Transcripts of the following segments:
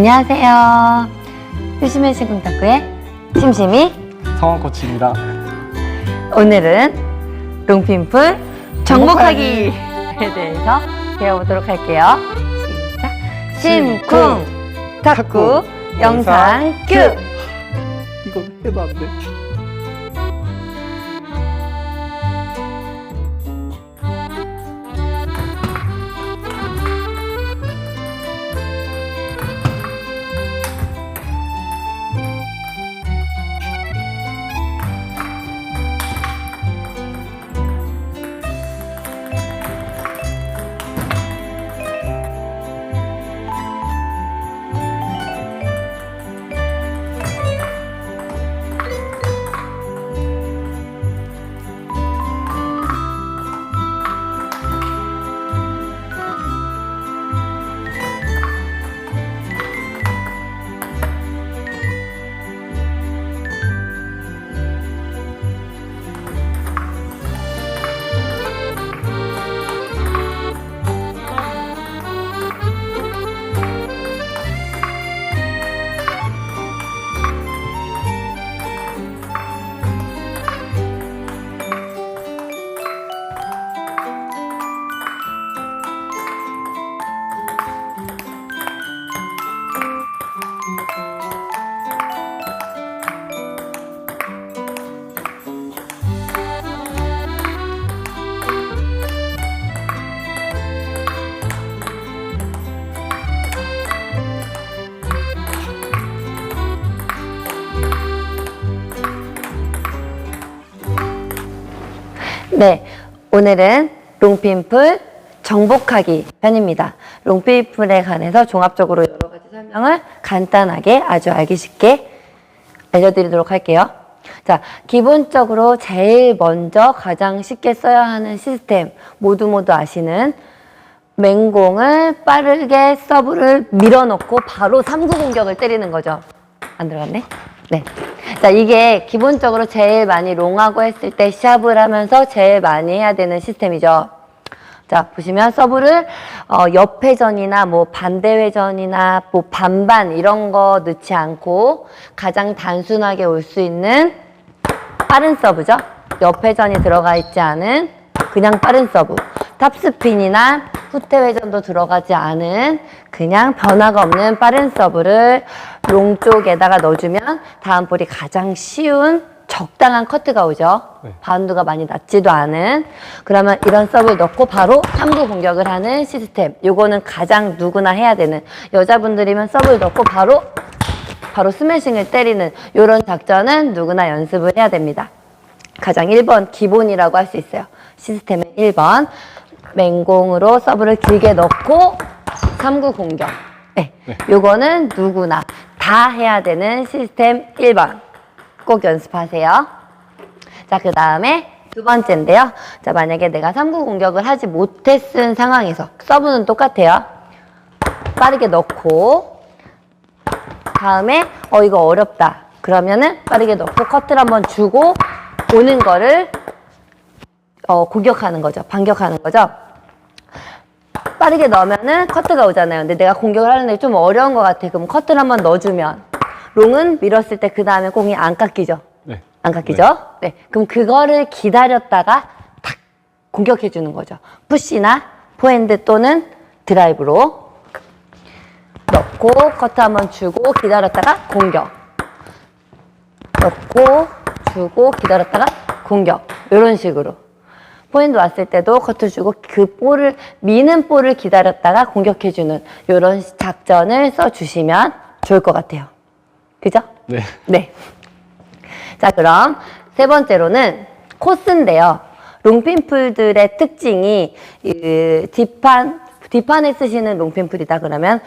안녕하세요. 유시민 시궁탁구의 심심이 성원 코치입니다. 오늘은 롱핀풀 정복하기에 대해서 배워보도록 할게요. 시작. 심쿵 탁구 영상 큐. 이거 해도 안 돼. 네, 오늘은 롱핀풀 정복하기 편입니다. 롱핀풀에 관해서 종합적으로 여러 가지 설명을 간단하게 아주 알기 쉽게 알려드리도록 할게요. 자, 기본적으로 제일 먼저 가장 쉽게 써야 하는 시스템, 모두 아시는 맹공을 빠르게 서브를 밀어넣고 바로 3구 공격을 때리는 거죠. 안 들어갔네? 네. 자, 이게 기본적으로 제일 많이 롱하고 했을 때 시합을 하면서 제일 많이 해야 되는 시스템이죠. 자, 보시면 서브를 옆회전이나 뭐 반대회전이나 뭐 반반 이런 거 넣지 않고 가장 단순하게 올 수 있는 빠른 서브죠. 옆회전이 들어가 있지 않은 그냥 빠른 서브. 탑스핀이나 후퇴회전도 들어가지 않은 그냥 변화가 없는 빠른 서브를 롱 쪽에다가 넣어주면 다음 볼이 가장 쉬운 적당한 커트가 오죠. 네. 바운드가 많이 낮지도 않은. 그러면 이런 서브를 넣고 바로 3구 공격을 하는 시스템. 요거는 가장 누구나 해야 되는, 여자분들이면 서브를 넣고 바로 스매싱을 때리는 요런 작전은 누구나 연습을 해야 됩니다. 가장 1번 기본이라고 할 수 있어요. 시스템의 1번. 맹공으로 서브를 길게 넣고 3구 공격. 네. 요거는 누구나 다 해야 되는 시스템 1번. 꼭 연습하세요. 자, 그 다음에 두 번째인데요. 자, 만약에 내가 3구 공격을 하지 못했은 상황에서 서브는 똑같아요. 빠르게 넣고 다음에 이거 어렵다. 그러면은 빠르게 넣고 커트를 한번 주고 오는 거를 공격하는 거죠. 반격하는 거죠. 빠르게 넣으면은 커트가 오잖아요. 근데 내가 공격을 하는데 좀 어려운 것 같아. 그럼 커트를 한번 넣어주면 롱은 밀었을 때 그 다음에 공이 안 깎이죠. 네. 안 깎이죠? 네. 그럼 그거를 기다렸다가 탁 공격해 주는 거죠. 푸시나 포핸드 또는 드라이브로 넣고 커트 한번 주고 기다렸다가 공격. 넣고 주고 기다렸다가 공격. 이런 식으로. 포핸드 왔을 때도 커트 주고 그 볼을 미는 볼을 기다렸다가 공격해주는 이런 작전을 써주시면 좋을 것 같아요. 그죠? 네. 네. 자, 그럼 세 번째로는 코스인데요. 롱핀풀들의 특징이 뒷판에 쓰시는 롱핀풀이다 그러면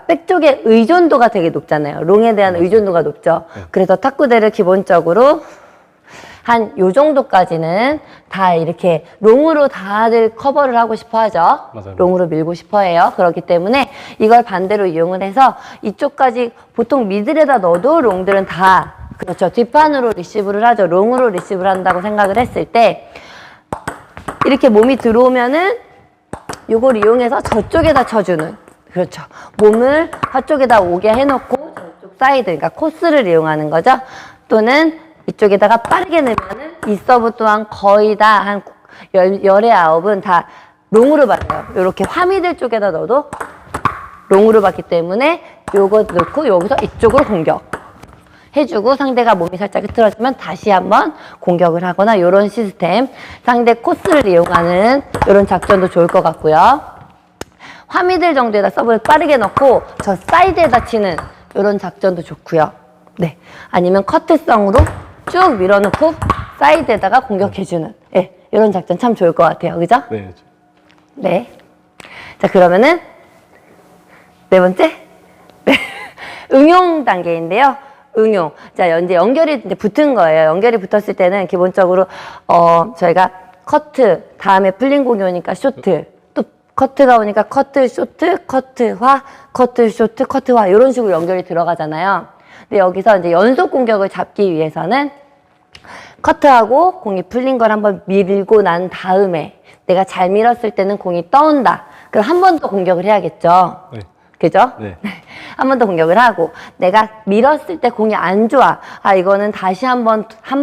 백 쪽의 의존도가 되게 높잖아요. 롱에 대한 의존도가 높죠. 네. 그래서 탁구대를 기본적으로 한 요 정도까지는 다 이렇게 롱으로 다들 커버를 하고 싶어 하죠. 맞아요. 롱으로 밀고 싶어 해요. 그렇기 때문에 이걸 반대로 이용을 해서 이쪽까지 보통 미들에다 넣어도 롱들은 다 그렇죠. 뒷판으로 리시브를 하죠. 롱으로 리시브를 한다고 생각을 했을 때 이렇게 몸이 들어오면은 요걸 이용해서 저쪽에다 쳐주는 그렇죠. 몸을 화쪽에다 오게 해놓고 저쪽 사이드, 그러니까 코스를 이용하는 거죠. 또는 이쪽에다가 빠르게 넣으면은 이 서브 또한 거의 다 한 열의 아홉은 다 롱으로 받아요. 이렇게 화미들 쪽에다 넣어도 롱으로 받기 때문에 요거 넣고 여기서 이쪽으로 공격 해주고 상대가 몸이 살짝 흐트러지면 다시 한번 공격을 하거나 이런 시스템, 상대 코스를 이용하는 이런 작전도 좋을 것 같고요. 화미들 정도에다 서브를 빠르게 넣고 저 사이드에다 치는 이런 작전도 좋고요. 네, 아니면 커트성으로 쭉 밀어넣고 사이드에다가 공격해주는 이런 작전 참 좋을 것 같아요. 그죠? 네. 네. 자, 그러면은 네 번째 응용 단계인데요. 응용. 자, 이제 연결이 이제 붙은 거예요. 연결이 붙었을 때는 기본적으로 저희가 커트, 다음에 풀린 공이 오니까 쇼트, 또 커트가 오니까 커트, 쇼트, 커트화, 커트, 쇼트, 커트화 이런 식으로 연결이 들어가잖아요. 근데 여기서 이제 연속 공격을 잡기 위해서는 커트하고 공이 풀린 걸 한번 밀고 난 다음에 내가 잘 밀었을 때는 공이 떠온다. 그럼 한 번 더 공격을 해야겠죠. 네. 그죠? 네. 한 번 더 공격을 하고 내가 밀었을 때 공이 안 좋아. 아, 이거는 다시 한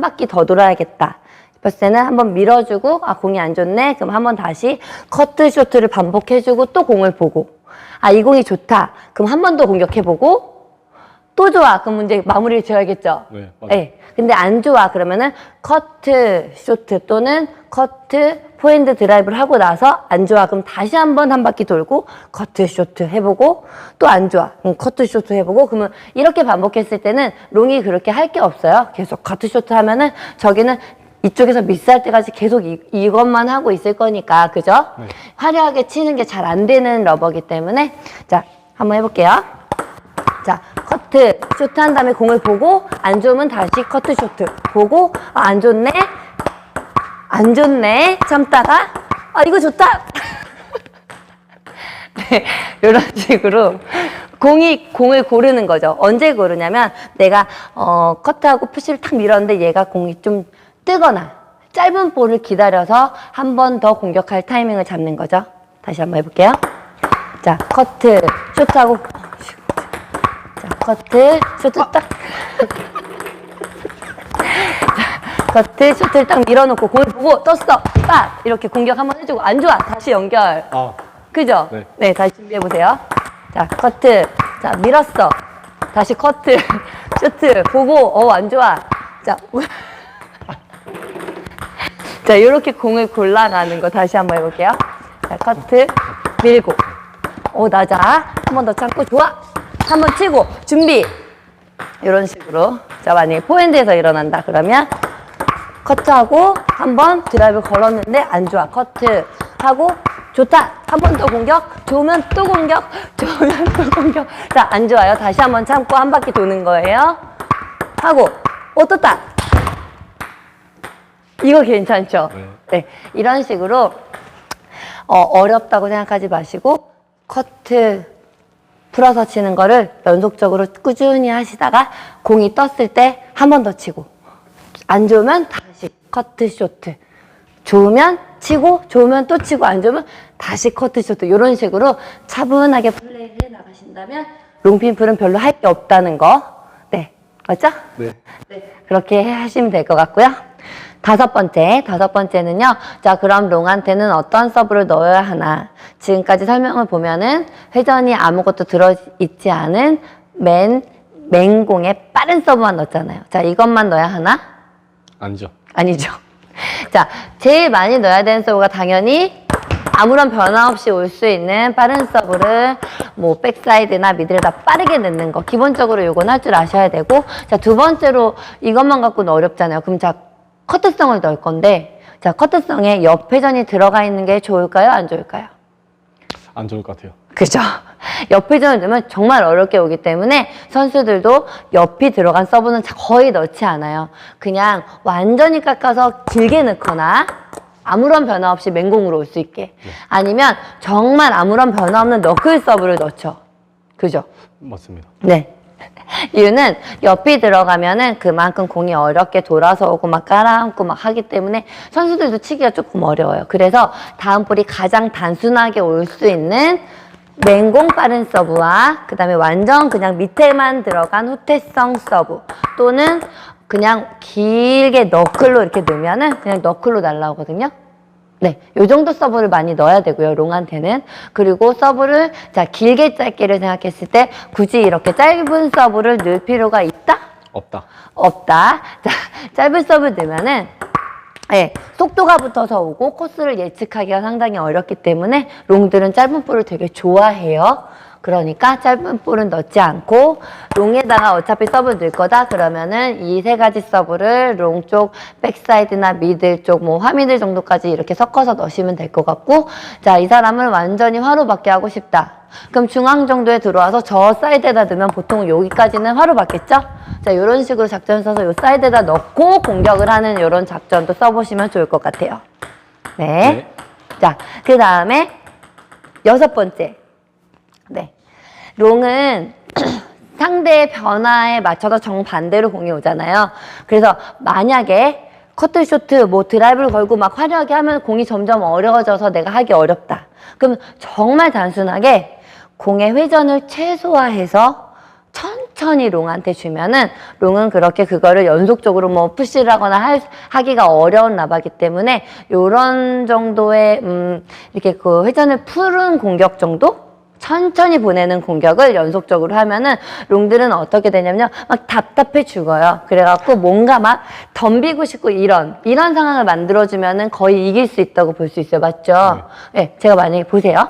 바퀴 더 돌아야겠다. 싶었을 때는 한 번 밀어주고 아, 공이 안 좋네. 그럼 한 번 다시 커트, 쇼트를 반복해주고 또 공을 보고 아, 이 공이 좋다. 그럼 한 번 더 공격해보고 또 좋아. 그럼 이제 마무리를 지어야겠죠. 네, 맞아요. 네. 근데 안 좋아. 그러면은 커트, 쇼트 또는 커트, 포핸드 드라이브를 하고 나서 안 좋아. 그럼 다시 한번 한 바퀴 돌고 커트, 쇼트 해보고 또 안 좋아. 그럼 커트, 쇼트 해보고 그러면 이렇게 반복했을 때는 롱이 그렇게 할 게 없어요. 계속 커트, 쇼트 하면은 저기는 이쪽에서 미스할 때까지 계속 이것만 하고 있을 거니까. 그죠? 네. 화려하게 치는 게 잘 안 되는 러버기 때문에 자, 한번 해볼게요. 자, 커트, 쇼트 한 다음에 공을 보고 안 좋으면 다시 커트, 쇼트 보고 아, 안 좋네. 안 좋네. 참다가 아, 이거 좋다. 네, 이런 식으로 공을 고르는 거죠. 언제 고르냐면 내가 커트하고 푸시를 탁 밀었는데 얘가 공이 좀 뜨거나 짧은 볼을 기다려서 한 번 더 공격할 타이밍을 잡는 거죠. 다시 한번 해볼게요. 자, 커트, 쇼트하고 자, 커트, 쇼트 딱. 자, 커트, 쇼트를 딱 밀어놓고 공을 보고 떴어. 빡! 이렇게 공격 한번 해주고 안 좋아. 다시 연결. 아, 그죠? 네. 네, 다시 준비해보세요. 자, 커트. 자, 밀었어. 다시 커트, 쇼트 보고 안 좋아. 자, 자, 이렇게 공을 골라가는 거 다시 한번 해볼게요. 자, 커트, 밀고. 낮아. 한 번 더 참고, 좋아. 한 번 치고, 준비. 이런 식으로. 자, 만약에 포핸드에서 일어난다. 그러면 커트하고, 한 번 드라이브 걸었는데 안 좋아. 커트하고, 좋다. 한 번 더 공격. 좋으면 또 공격. 좋으면 또 공격. 자, 안 좋아요. 다시 한 번 참고 한 바퀴 도는 거예요. 하고, 떴다. 이거 괜찮죠? 네. 네. 이런 식으로, 어렵다고 생각하지 마시고, 커트 풀어서 치는 거를 연속적으로 꾸준히 하시다가 공이 떴을 때 한 번 더 치고, 안 좋으면 다시 커트, 쇼트. 좋으면 치고, 좋으면 또 치고, 안 좋으면 다시 커트, 쇼트. 이런 식으로 차분하게 플레이를 해 나가신다면, 롱핀풀은 별로 할 게 없다는 거. 네. 맞죠? 네. 네. 그렇게 하시면 될 것 같고요. 다섯 번째는요. 자, 그럼 롱한테는 어떤 서브를 넣어야 하나. 지금까지 설명을 보면은 회전이 아무것도 들어있지 않은 맨공에 빠른 서브만 넣었잖아요. 자, 이것만 넣어야 하나? 아니죠. 아니죠. 자, 제일 많이 넣어야 되는 서브가 당연히 아무런 변화 없이 올 수 있는 빠른 서브를 뭐 백사이드나 미들에다 빠르게 넣는 거. 기본적으로 요건 할 줄 아셔야 되고. 자, 두 번째로 이것만 갖고는 어렵잖아요. 그럼 자, 커트성을 넣을 건데, 자, 커트성에 옆 회전이 들어가 있는 게 좋을까요? 안 좋을까요? 안 좋을 것 같아요. 그죠? 옆 회전을 넣으면 정말 어렵게 오기 때문에 선수들도 옆이 들어간 서브는 거의 넣지 않아요. 그냥 완전히 깎아서 길게 넣거나 아무런 변화 없이 맹공으로 올 수 있게. 아니면 정말 아무런 변화 없는 너클 서브를 넣죠. 그죠? 맞습니다. 네. 이유는 옆이 들어가면은 그만큼 공이 어렵게 돌아서 오고 막 깔아앉고 막 하기 때문에 선수들도 치기가 조금 어려워요. 그래서 다음 볼이 가장 단순하게 올 수 있는 맹공 빠른 서브와 그 다음에 완전 그냥 밑에만 들어간 후퇴성 서브 또는 그냥 길게 너클로 이렇게 넣으면은 그냥 너클로 날라오거든요. 네, 요 정도 서브를 많이 넣어야 되고요, 롱한테는. 그리고 서브를, 자, 길게 짧게를 생각했을 때 굳이 이렇게 짧은 서브를 넣을 필요가 있다? 없다. 없다. 자, 짧은 서브를 넣으면은, 네, 속도가 붙어서 오고 코스를 예측하기가 상당히 어렵기 때문에 롱들은 짧은 볼을 되게 좋아해요. 그러니까 짧은 볼은 넣지 않고 롱에다가 어차피 서브를 넣을 거다 그러면은 이 세 가지 서브를 롱 쪽 백사이드나 미들 쪽 뭐 화미들 정도까지 이렇게 섞어서 넣으시면 될 것 같고, 자, 이 사람을 완전히 화로받게 하고 싶다. 그럼 중앙 정도에 들어와서 저 사이드에다 넣으면 보통 여기까지는 화로받겠죠? 자, 이런 식으로 작전 써서 이 사이드에다 넣고 공격을 하는 이런 작전도 써보시면 좋을 것 같아요. 네. 자, 그 다음에 6번째. 네. 롱은 상대의 변화에 맞춰서 정반대로 공이 오잖아요. 그래서 만약에 커트쇼트, 뭐 드라이브를 걸고 막 화려하게 하면 공이 점점 어려워져서 내가 하기 어렵다. 그럼 정말 단순하게 공의 회전을 최소화해서 천천히 롱한테 주면은 롱은 그렇게 그거를 연속적으로 뭐 푸시를 하거나 하기가 어려운 라바기 때문에 요런 정도의 이렇게 그 회전을 푸른 공격 정도? 천천히 보내는 공격을 연속적으로 하면은 롱들은 어떻게 되냐면요, 막 답답해 죽어요. 그래갖고 뭔가 막 덤비고 싶고 이런 상황을 만들어주면은 거의 이길 수 있다고 볼 수 있어요. 맞죠? 네, 제가 만약에 보세요.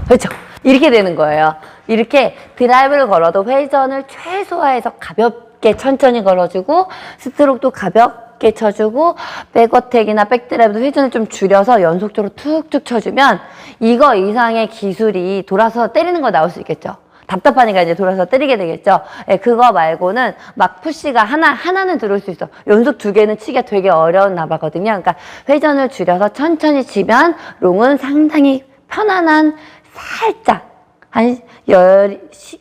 그렇죠? 이렇게 되는 거예요. 이렇게 드라이브를 걸어도 회전을 최소화해서 가볍게 천천히 걸어주고 스트로크도 가볍게 쳐주고 백어택이나 백드라이브도 회전을 좀 줄여서 연속적으로 툭툭 쳐주면 이거 이상의 기술이 돌아서 때리는 거 나올 수 있겠죠. 답답하니까 이제 돌아서 때리게 되겠죠. 네, 그거 말고는 막 푸시가 하나는 들어올 수 있어. 연속 2개는 치기가 되게 어려운 나바거든요. 그러니까 회전을 줄여서 천천히 치면 롱은 상당히 편안한 살짝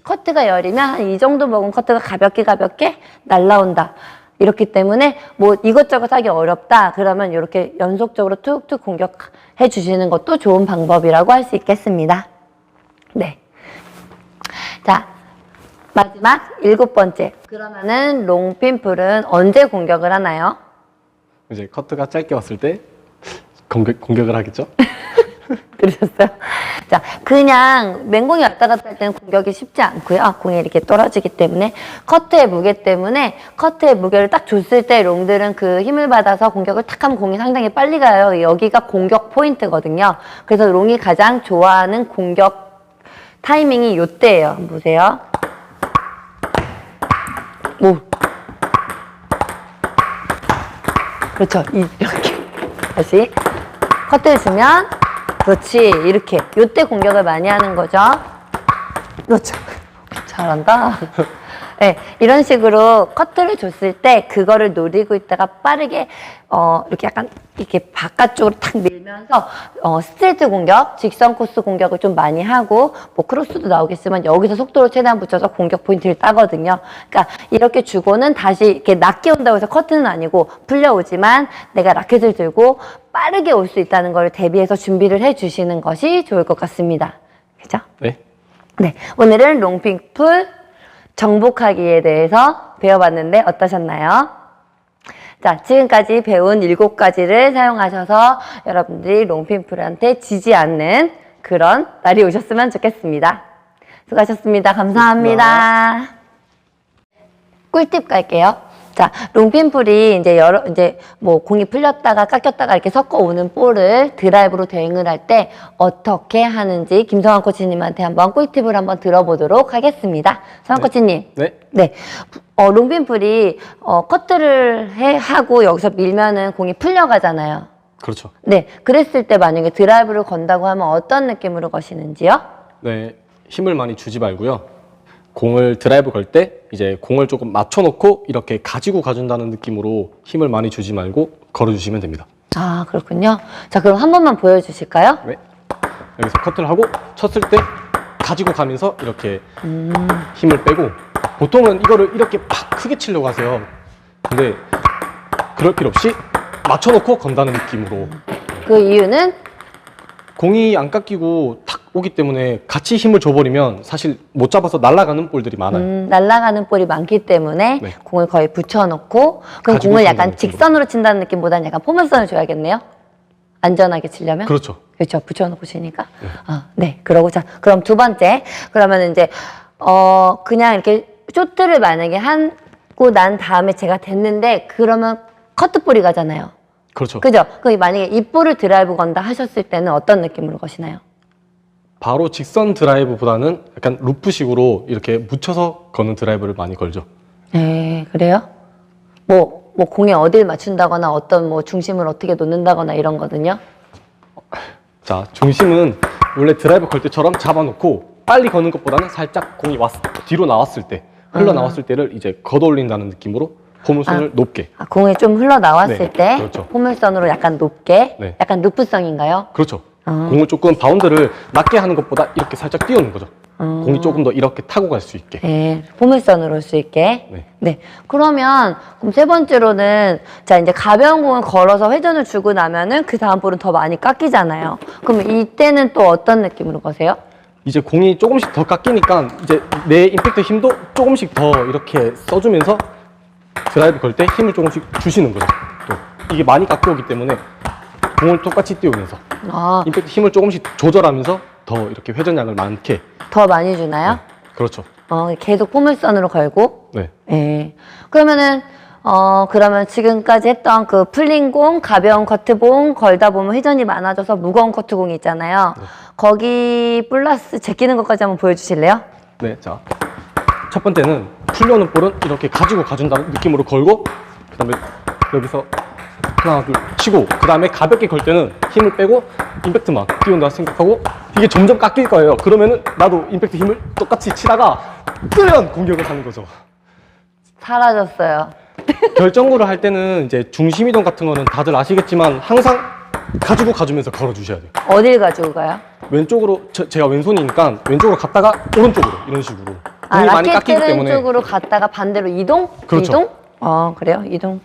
커트가 열이면 한 이 정도 먹은 커트가 가볍게 날라온다. 이렇기 때문에 뭐 이것저것 하기 어렵다. 그러면 이렇게 연속적으로 툭툭 공격해 주시는 것도 좋은 방법이라고 할 수 있겠습니다. 네. 자, 마지막 7번째. 그러면은 롱핀풀은 언제 공격을 하나요? 이제 커트가 짧게 왔을 때 공격을 하겠죠? 그러셨어요? 자, 그냥 맹공이 왔다 갔다 할 때는 공격이 쉽지 않고요. 공이 이렇게 떨어지기 때문에 커트의 무게 때문에 커트의 무게를 딱 줬을 때 롱들은 그 힘을 받아서 공격을 탁 하면 공이 상당히 빨리 가요. 여기가 공격 포인트거든요. 그래서 롱이 가장 좋아하는 공격 타이밍이 요때예요. 한번 보세요. 오. 그렇죠. 이렇게. 다시. 커트를 주면 그렇지, 이렇게 요때 공격을 많이 하는 거죠. 그렇죠. 잘한다. 네, 이런 식으로 커트를 줬을 때 그거를 노리고 있다가 빠르게 이렇게 약간 이렇게 바깥쪽으로 탁 밀면서 스트레이트 공격, 직선 코스 공격을 좀 많이 하고 뭐 크로스도 나오겠지만 여기서 속도를 최대한 붙여서 공격 포인트를 따거든요. 그러니까 이렇게 주고는 다시 이렇게 낮게 온다고 해서 커트는 아니고 풀려오지만 내가 라켓을 들고 빠르게 올 수 있다는 걸 대비해서 준비를 해주시는 것이 좋을 것 같습니다. 그죠? 네. 네, 오늘은 롱핀풀 정복하기에 대해서 배워봤는데 어떠셨나요? 자, 지금까지 배운 7가지를 사용하셔서 여러분들이 롱핀풀한테 지지 않는 그런 날이 오셨으면 좋겠습니다. 수고하셨습니다. 감사합니다. 꿀팁 갈게요. 자, 롱핀풀이 이제 뭐 공이 풀렸다가 깎였다가 이렇게 섞어 오는 볼을 드라이브로 대응을 할 때 어떻게 하는지 김성환 코치님한테 한번 꿀팁을 한번 들어보도록 하겠습니다. 성환 코치님. 네. 네. 롱핀풀이 커트를 하고 여기서 밀면은 공이 풀려가잖아요. 그렇죠. 네. 그랬을 때 만약에 드라이브를 건다고 하면 어떤 느낌으로 거시는지요? 네. 힘을 많이 주지 말고요. 공을 드라이브 걸 때 이제 공을 조금 맞춰놓고 이렇게 가지고 가준다는 느낌으로 힘을 많이 주지 말고 걸어주시면 됩니다. 아, 그렇군요. 자, 그럼 한 번만 보여주실까요? 네. 여기서 커트를 하고 쳤을 때 가지고 가면서 이렇게 힘을 빼고 보통은 이거를 이렇게 팍 크게 치려고 하세요. 근데 그럴 필요 없이 맞춰놓고 건다는 느낌으로. 그 이유는 공이 안 깎이고 탁 오기 때문에 같이 힘을 줘버리면 사실 못 잡아서 날아가는 볼들이 많아요. 날아가는 볼이 많기 때문에 네. 공을 거의 붙여놓고 그럼 가지고 공을 가는 약간 느낌으로. 직선으로 친다는 느낌보다는 약간 포물선을 줘야겠네요. 안전하게 치려면. 그렇죠. 그렇죠. 붙여놓고 치니까. 네. 그러고 자, 그럼 두 번째. 그러면 이제 그냥 이렇게 쇼트를 만약에 하고 난 다음에 제가 됐는데 그러면 커트볼이 가잖아요. 그렇죠. 그죠? 그럼 만약에 이 볼을 드라이브 건다 하셨을 때는 어떤 느낌으로 거시나요? 바로 직선 드라이브보다는 약간 루프식으로 이렇게 묻혀서 거는 드라이브를 많이 걸죠. 네, 그래요? 뭐 공에 어딜 맞춘다거나 어떤 뭐 중심을 어떻게 놓는다거나 이런 거든요. 자, 중심은 원래 드라이브 걸 때처럼 잡아놓고 빨리 거는 것보다는 살짝 공이 뒤로 나왔을 때, 흘러나왔을 때를 이제 걷어올린다는 느낌으로 포물선을 높게. 공이 좀 흘러나왔을 네, 때 그렇죠. 포물선으로 약간 높게, 네. 약간 루프성인가요? 그렇죠. 공을 조금 바운드를 낮게 하는 것보다 이렇게 살짝 띄우는 거죠. 공이 조금 더 이렇게 타고 갈 수 있게. 네, 포물선으로 올 수 있게. 네. 네. 그러면 그럼 세 번째로는 자 이제 가벼운 공을 걸어서 회전을 주고 나면은 그 다음 볼은 더 많이 깎이잖아요. 그럼 이때는 또 어떤 느낌으로 거세요? 이제 공이 조금씩 더 깎이니까 이제 내 임팩트 힘도 조금씩 더 이렇게 써주면서 드라이브 걸 때 힘을 조금씩 주시는 거죠. 또 이게 많이 깎여오기 때문에 공을 똑같이 띄우면서 임팩트 힘을 조금씩 조절하면서 더 이렇게 회전량을 많게. 더 많이 주나요? 그렇죠. 계속 포물선으로 걸고. 네. 네. 그러면은 그러면 지금까지 했던 그 풀린 공, 가벼운 커트공 걸다 보면 회전이 많아져서 무거운 커트공이 있잖아요. 거기 플러스 제끼는 것까지 한번 보여주실래요? 네. 자, 첫 번째는 풀려오는 볼은 이렇게 가지고 가준다는 느낌으로 걸고, 그 다음에 여기서 하나, 둘 치고, 그 다음에 가볍게 걸 때는 힘을 빼고 임팩트만 띄운다 생각하고 이게 점점 깎일 거예요. 그러면은 나도 임팩트 힘을 똑같이 치다가 끄면 공격을 하는 거죠. 사라졌어요. 결정구를 할 때는 이제 중심 이동 같은 거는 다들 아시겠지만 항상 가지고 가주면서 걸어주셔야 돼요. 어딜 가지고 가요? 왼쪽으로, 제가 왼손이니까 왼쪽으로 갔다가 오른쪽으로 이런 식으로. 공이 많이 라켓 깎이기 때는 때문에. 쪽으로 갔다가 반대로 이동? 그렇죠. 이동? 그래요? 이동.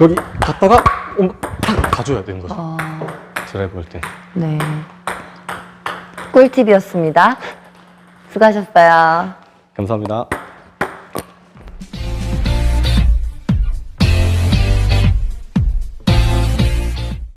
여기 갔다가 탁 가줘야 되는 거죠. 드라이브 할 때. 네. 꿀팁이었습니다. 수고하셨어요. 감사합니다.